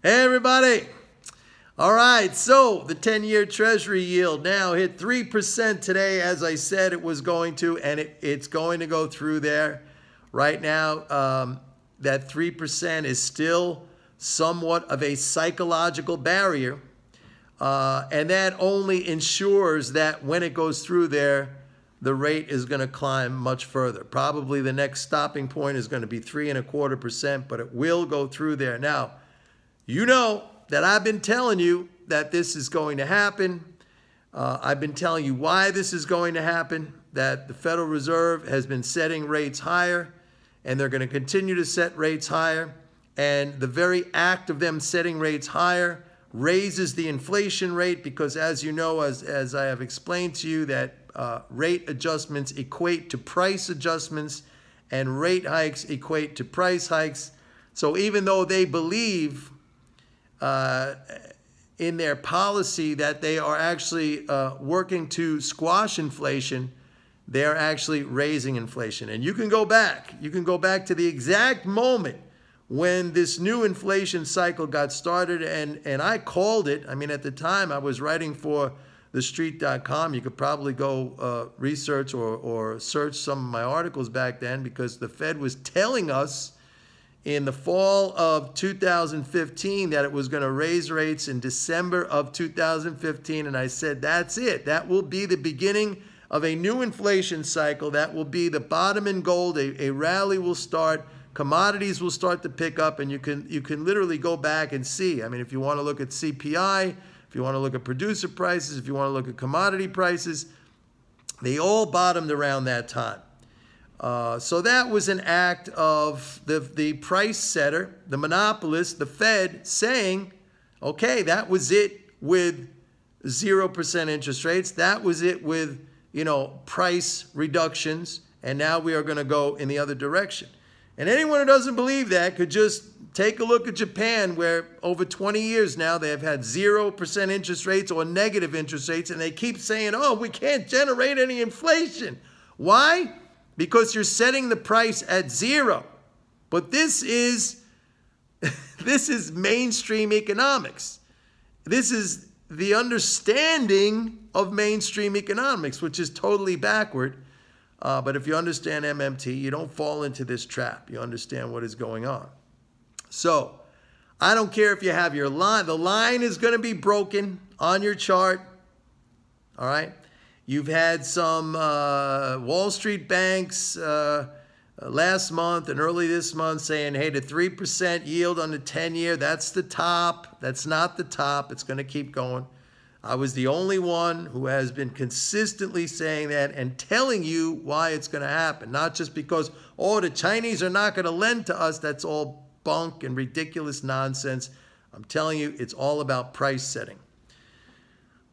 Hey everybody! All right, so the 10-year Treasury yield now hit 3% today, as I said it was going to, and it's going to go through there. Right now, that 3% is still somewhat of a psychological barrier, and that only ensures that when it goes through there, the rate is going to climb much further. Probably the next stopping point is going to be 3.25%, but it will go through there. Now, you know that I've been telling you that this is going to happen. I've been telling you why this is going to happen, that the Federal Reserve has been setting rates higher, and they're going to continue to set rates higher. And the very act of them setting rates higher raises the inflation rate because, as you know, as I have explained to you, that rate adjustments equate to price adjustments, and rate hikes equate to price hikes. So even though they believe in their policy that they are actually working to squash inflation, they are actually raising inflation. And you can go back. You can go back to the exact moment when this new inflation cycle got started, and I called it. I mean, at the time, I was writing for TheStreet.com. You could probably go research or search some of my articles back then, because the Fed was telling us in the fall of 2015 that it was going to raise rates in December of 2015. And I said, that's it. That will be the beginning of a new inflation cycle. That will be the bottom in gold. A rally will start. Commodities will start to pick up. And you can literally go back and see. I mean, if you want to look at CPI, if you want to look at producer prices, if you want to look at commodity prices, they all bottomed around that time. So that was an act of the price setter, the monopolist, the Fed, saying, okay, that was it with 0% interest rates. That was it with, price reductions. And now we are going to go in the other direction. And anyone who doesn't believe that could just take a look at Japan, where over 20 years now they have had 0% interest rates or negative interest rates. And they keep saying, oh, we can't generate any inflation. Why? Because you're setting the price at zero. But this is mainstream economics. This is the understanding of mainstream economics, which is totally backward. But if you understand MMT, you don't fall into this trap. You understand what is going on. So I don't care if you have your line. The line is going to be broken on your chart. All right. You've had some Wall Street banks last month and early this month saying, hey, the 3% yield on the 10-year, that's the top. That's not the top. It's going to keep going. I was the only one who has been consistently saying that and telling you why it's going to happen. Not just because, oh, the Chinese are not going to lend to us. That's all bunk and ridiculous nonsense. I'm telling you, it's all about price setting.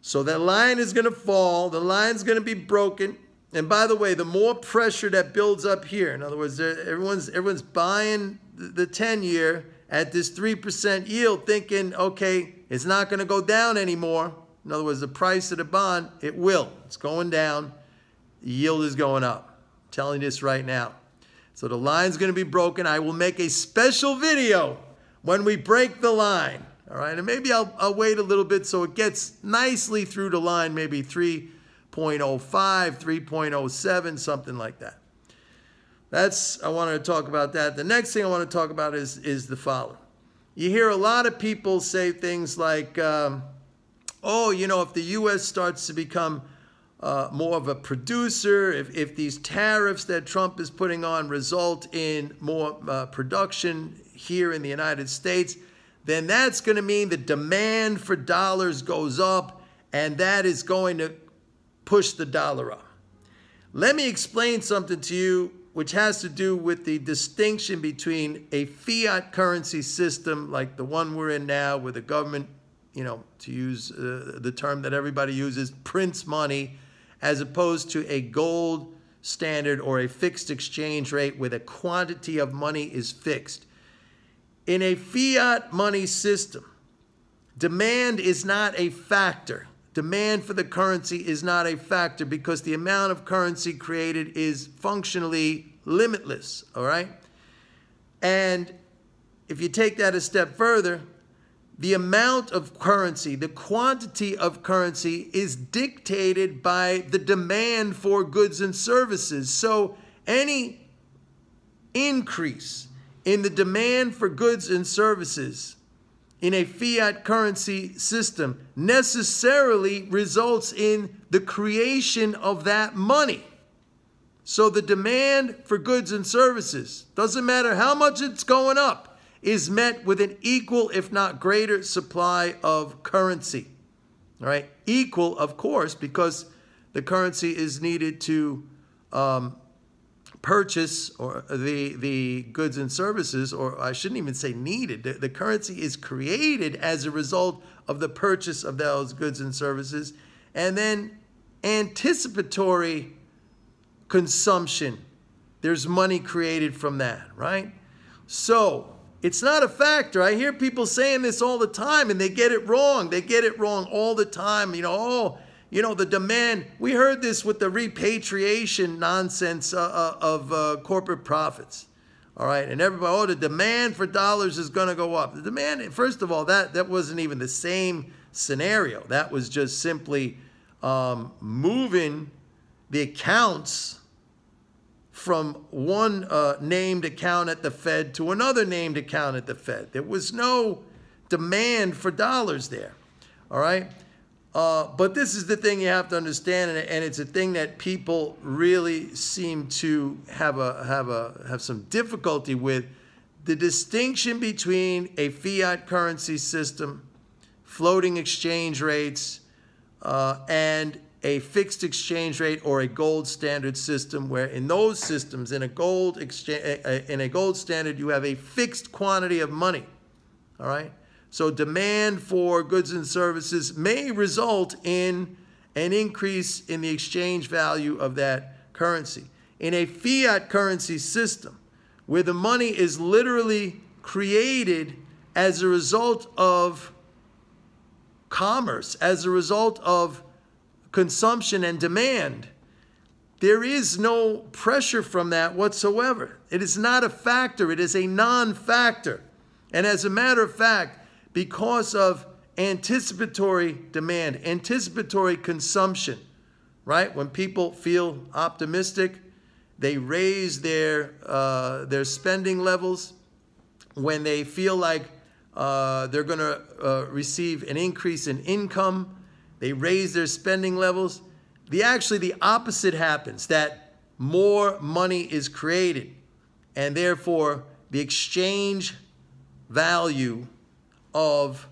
So that line is going to fall. The line's going to be broken. And by the way, the more pressure that builds up here, in other words, everyone's buying the 10-year at this 3% yield thinking, okay, it's not going to go down anymore. In other words, the price of the bond, it will. It's going down. The yield is going up. I'm telling you this right now. So the line's going to be broken. I will make a special video when we break the line. All right, and maybe I'll wait a little bit so it gets nicely through the line, maybe 3.05, 3.07, something like that. I wanted to talk about that. The next thing I want to talk about is the following. You hear a lot of people say things like, oh, if the U.S. starts to become more of a producer, if these tariffs that Trump is putting on result in more production here in the United States, then that's going to mean the demand for dollars goes up, and that is going to push the dollar up. Let me explain something to you which has to do with the distinction between a fiat currency system like the one we're in now, where the government, to use the term that everybody uses, prints money, as opposed to a gold standard or a fixed exchange rate where the quantity of money is fixed. In a fiat money system, demand is not a factor. Demand for the currency is not a factor because the amount of currency created is functionally limitless, all right? And if you take that a step further, the amount of currency, the quantity of currency is dictated by the demand for goods and services. So any increase in the demand for goods and services in a fiat currency system necessarily results in the creation of that money. So the demand for goods and services, doesn't matter how much it's going up, is met with an equal, if not greater, supply of currency. All right? Equal, of course, because the currency is needed to purchase or the goods and services, or I shouldn't even say needed. The currency is created as a result of the purchase of those goods and services. And then anticipatory consumption, there's money created from that, right? So it's not a factor. I hear people saying this all the time, and they get it wrong. They get it wrong all the time. The demand. We heard this with the repatriation nonsense of corporate profits. All right, and everybody, the demand for dollars is going to go up. The demand, first of all, that wasn't even the same scenario. That was just simply moving the accounts from one named account at the Fed to another named account at the Fed. There was no demand for dollars there, all right? But this is the thing you have to understand, and it's a thing that people really seem to have some difficulty with. The distinction between a fiat currency system, floating exchange rates, and a fixed exchange rate or a gold standard system, where in those systems, in a gold standard, you have a fixed quantity of money. All right? So demand for goods and services may result in an increase in the exchange value of that currency. In a fiat currency system, where the money is literally created as a result of commerce, as a result of consumption and demand, there is no pressure from that whatsoever. It is not a factor. It is a non-factor. And as a matter of fact, because of anticipatory demand, anticipatory consumption, right? When people feel optimistic, they raise their spending levels. When they feel like they're going to receive an increase in income, they raise their spending levels. Actually, the opposite happens, that more money is created, and therefore the exchange value of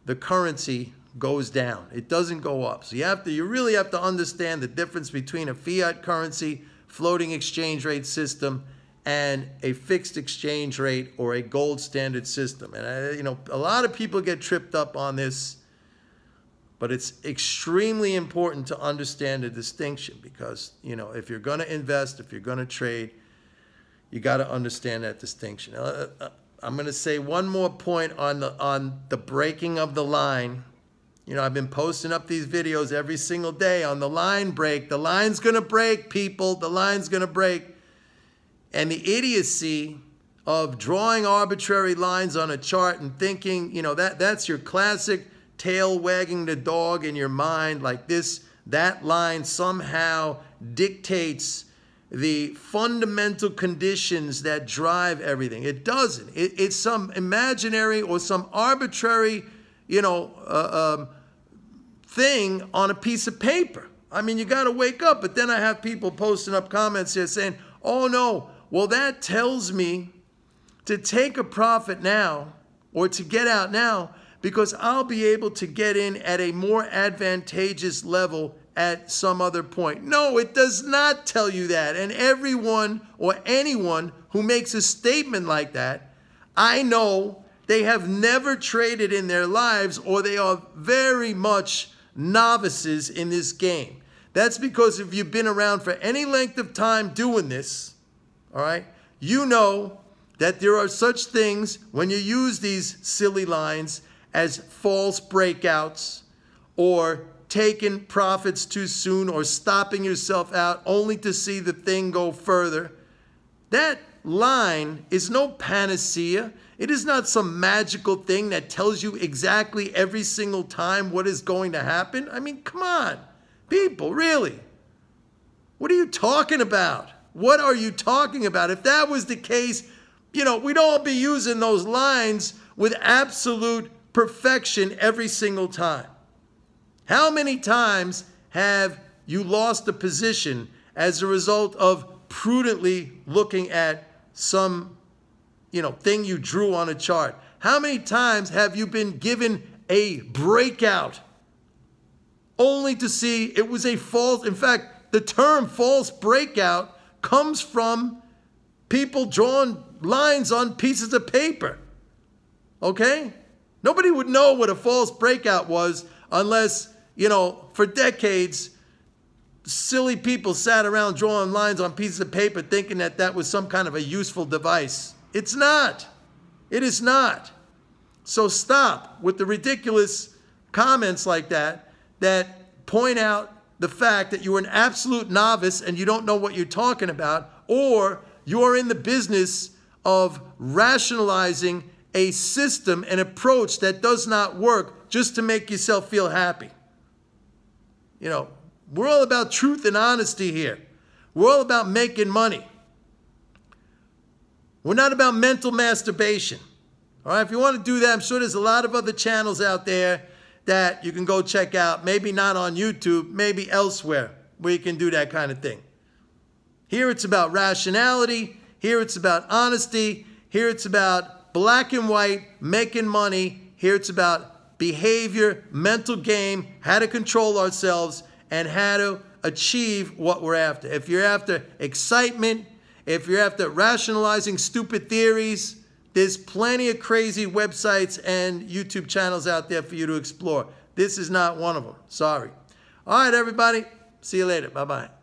the currency goes down. It doesn't go up. So you really have to understand the difference between a fiat currency, floating exchange rate system, and a fixed exchange rate or a gold standard system. And a lot of people get tripped up on this. But it's extremely important to understand the distinction, because, if you're going to invest, if you're going to trade, you got to understand that distinction. I'm going to say one more point on the breaking of the line. I've been posting up these videos every single day on the line break. The line's going to break, people. The line's going to break. And the idiocy of drawing arbitrary lines on a chart and thinking, that's your classic tail wagging the dog in your mind, like that line somehow dictates the fundamental conditions that drive everything. It doesn't. It's some imaginary or some arbitrary, thing on a piece of paper. I mean, you got to wake up. But then I have people posting up comments here saying, oh no, well, that tells me to take a profit now or to get out now, because I'll be able to get in at a more advantageous level at some other point. No, it does not tell you that. And everyone or anyone who makes a statement like that, I know they have never traded in their lives, or they are very much novices in this game. That's because if you've been around for any length of time doing this, all right, you know that there are such things when you use these silly lines as false breakouts, or taking profits too soon, or stopping yourself out only to see the thing go further. That line is no panacea. It is not some magical thing that tells you exactly every single time what is going to happen. I mean, come on, people, really. What are you talking about? What are you talking about? If that was the case, you know, we'd all be using those lines with absolute perfection every single time. How many times have you lost a position as a result of prudently looking at some, you know, thing you drew on a chart? How many times have you been given a breakout only to see it was a false? In fact, the term false breakout comes from people drawing lines on pieces of paper. Okay? Nobody would know what a false breakout was unless, you know, for decades, silly people sat around drawing lines on pieces of paper thinking that that was some kind of a useful device. It's not. It is not. So stop with the ridiculous comments like that that point out the fact that you're an absolute novice and you don't know what you're talking about, or you are in the business of rationalizing a system, an approach that does not work just to make yourself feel happy. You know, we're all about truth and honesty here. We're all about making money. We're not about mental masturbation. All right, if you want to do that, I'm sure there's a lot of other channels out there that you can go check out. Maybe not on YouTube, maybe elsewhere where you can do that kind of thing. Here it's about rationality. Here it's about honesty. Here it's about black and white, making money. Here it's about behavior, mental game, how to control ourselves, and how to achieve what we're after. If you're after excitement, if you're after rationalizing stupid theories, there's plenty of crazy websites and YouTube channels out there for you to explore. This is not one of them. Sorry. All right, everybody. See you later. Bye-bye.